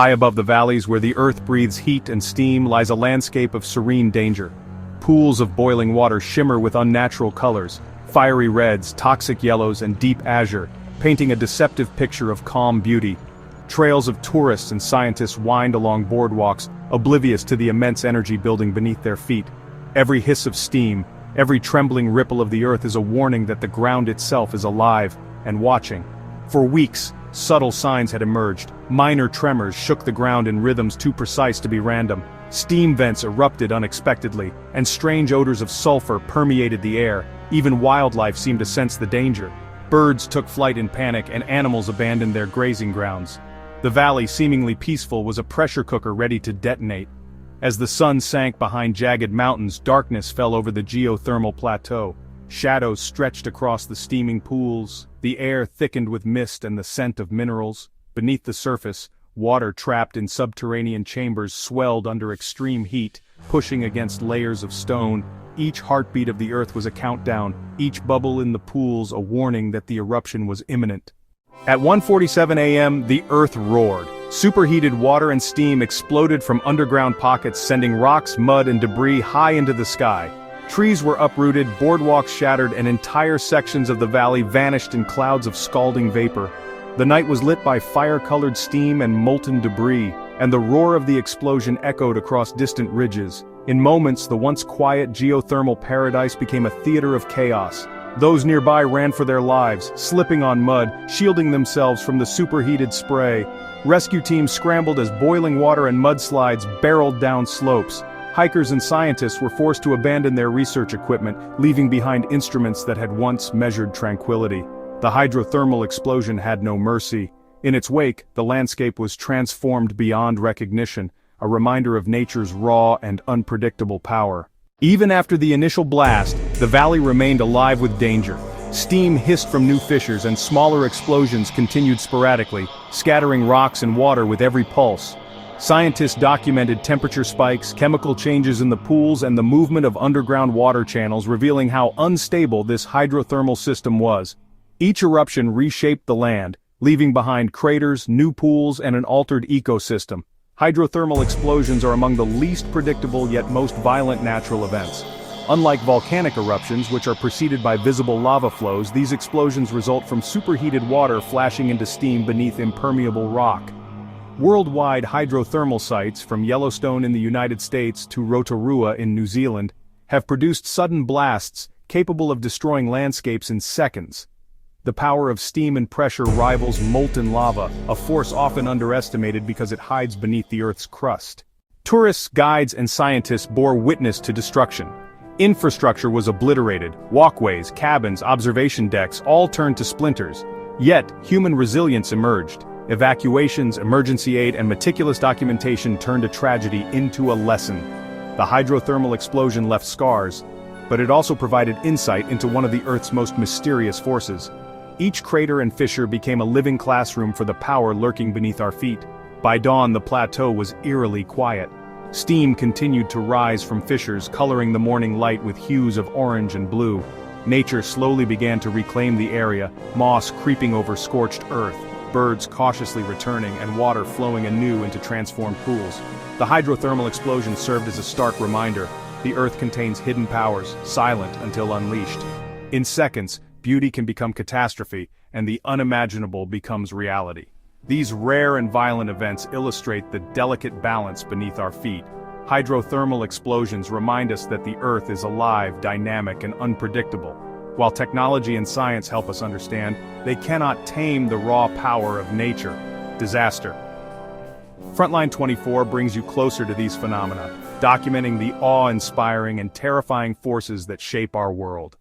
High above the valleys where the earth breathes heat and steam lies a landscape of serene danger. Pools of boiling water shimmer with unnatural colors, fiery reds, toxic yellows, and deep azure, painting a deceptive picture of calm beauty. Trails of tourists and scientists wind along boardwalks, oblivious to the immense energy building beneath their feet. Every hiss of steam, every trembling ripple of the earth is a warning that the ground itself is alive and watching. For weeks, subtle signs had emerged. Minor tremors shook the ground in rhythms too precise to be random. Steam vents erupted unexpectedly, and strange odors of sulfur permeated the air. Even wildlife seemed to sense the danger. Birds took flight in panic, and animals abandoned their grazing grounds. The valley, seemingly peaceful, was a pressure cooker ready to detonate. As the sun sank behind jagged mountains, darkness fell over the geothermal plateau. Shadows stretched across the steaming pools. The air thickened with mist and the scent of minerals. Beneath the surface, water trapped in subterranean chambers swelled under extreme heat, pushing against layers of stone. Each heartbeat of the earth was a countdown, each bubble in the pools a warning that the eruption was imminent. At 1:47 a.m., the earth roared. Superheated water and steam exploded from underground pockets, sending rocks, mud, and debris high into the sky. Trees were uprooted, boardwalks shattered, and entire sections of the valley vanished in clouds of scalding vapor. The night was lit by fire-colored steam and molten debris, and the roar of the explosion echoed across distant ridges. In moments, the once quiet geothermal paradise became a theater of chaos. Those nearby ran for their lives, slipping on mud, shielding themselves from the superheated spray. Rescue teams scrambled as boiling water and mudslides barreled down slopes. Hikers and scientists were forced to abandon their research equipment, leaving behind instruments that had once measured tranquility. The hydrothermal explosion had no mercy. In its wake, the landscape was transformed beyond recognition, a reminder of nature's raw and unpredictable power. Even after the initial blast, the valley remained alive with danger. Steam hissed from new fissures and smaller explosions continued sporadically, scattering rocks and water with every pulse. Scientists documented temperature spikes, chemical changes in the pools, and the movement of underground water channels, revealing how unstable this hydrothermal system was. Each eruption reshaped the land, leaving behind craters, new pools, and an altered ecosystem. Hydrothermal explosions are among the least predictable yet most violent natural events. Unlike volcanic eruptions, which are preceded by visible lava flows, these explosions result from superheated water flashing into steam beneath impermeable rock. Worldwide hydrothermal sites, from Yellowstone in the United States to Rotorua in New Zealand, have produced sudden blasts capable of destroying landscapes in seconds. The power of steam and pressure rivals molten lava, a force often underestimated because it hides beneath the Earth's crust. Tourists, guides, and scientists bore witness to destruction. Infrastructure was obliterated, walkways, cabins, observation decks all turned to splinters. Yet, human resilience emerged. Evacuations, emergency aid, and meticulous documentation turned a tragedy into a lesson. The hydrothermal explosion left scars, but it also provided insight into one of the Earth's most mysterious forces. Each crater and fissure became a living classroom for the power lurking beneath our feet. By dawn, the plateau was eerily quiet. Steam continued to rise from fissures, coloring the morning light with hues of orange and blue. Nature slowly began to reclaim the area, moss creeping over scorched earth, birds cautiously returning, and water flowing anew into transformed pools. The hydrothermal explosion served as a stark reminder: the Earth contains hidden powers, silent until unleashed. In seconds, beauty can become catastrophe, and the unimaginable becomes reality. These rare and violent events illustrate the delicate balance beneath our feet. Hydrothermal explosions remind us that the Earth is alive, dynamic, and unpredictable. While technology and science help us understand, they cannot tame the raw power of nature. Disaster. Frontline 24 brings you closer to these phenomena, documenting the awe-inspiring and terrifying forces that shape our world.